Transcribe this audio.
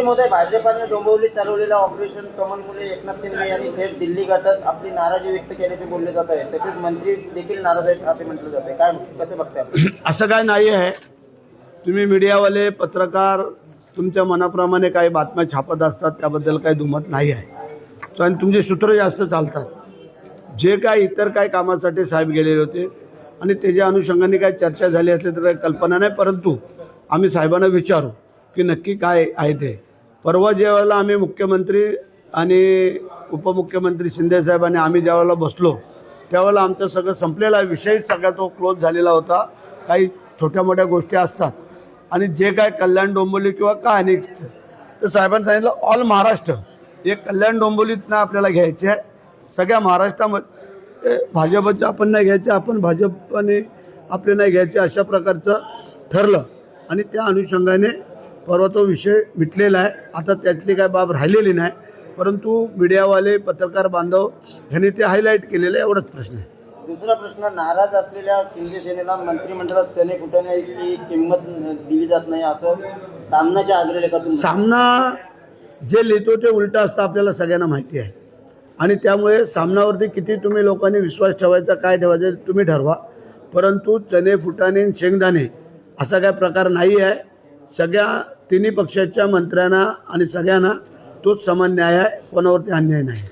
मोदी भाजपाने डोंबिवलीत चालवलेल्या ऑपरेशन कमलमुळे एकनाथ शिंदे यांनी थेट दिल्ली गाठत आपली नाराजी व्यक्त केल्याचे बोलले जात आहे. तसेच मंत्री देखील नाराज आहेत असे म्हटले जाते. काय कसे बघताय आपण? असं काय नाही आहे. तुम्ही मीडियावाले पत्रकार तुमच्या मनाप्रमाणे काही बातम्या छापत असतात, त्याबद्दल काही दुमत नाही आहे. आणि तुमचे सूत्र जास्त चालतात. जे काय इतर काय कामासाठी साहेब गेलेले होते आणि त्याच्या अनुषंगाने काय चर्चा झाली असली तर काही कल्पना नाही, परंतु आम्ही साहेबांना विचारू की नक्की काय आहे ते. परवा ज्यावेळेला आम्ही मुख्यमंत्री आणि उपमुख्यमंत्री शिंदेसाहेब आणि आम्ही ज्यावेळेला बसलो त्यावेळेला आमचं सगळं संपलेला विषय सगळा तो क्लोज झालेला होता. काही छोट्या मोठ्या गोष्टी असतात आणि जे काय कल्याण डोंबिवली किंवा काय नाही तर साहेबांनी सांगितलं ऑल महाराष्ट्र हे कल्याण डोंबिवलीत ना आपल्याला घ्यायचे आहे. सगळ्या महाराष्ट्रामध्ये भाजपचं आपण नाही घ्यायचं, आपण भाजपने आपले नाही घ्यायचे अशा प्रकारचं ठरलं आणि त्या अनुषंगाने परवा तो विषय मिटलेला आहे. आता त्यातली काय बाब राहिलेली नाही, परंतु मीडियावाले पत्रकार बांधव ह्यांनी ते हायलाईट केलेलं आहे, एवढाच प्रश्न आहे. दुसरा प्रश्न, नाराज असलेल्या शिंदे सेनेला मंत्रिमंडळात चणे फुटण्याची किंमत दिली जात नाही असं सामनाच्या अग्रलेखातून. सामना जे लिहितो ते उलटं असतं आपल्याला सगळ्यांना माहिती आहे आणि त्यामुळे सामनावरती किती तुम्ही लोकांनी विश्वास ठेवायचा काय ठेवायचं तुम्ही ठरवा, परंतु चणे फुटाणे शेंगदाणे असा काय प्रकार नाही आहे. सगळ्या तिन्ही पक्षाच्या मंत्र्यांना आणि सगळ्यांना तोच समान न्याय आहे, कोणावरती अन्याय नाही.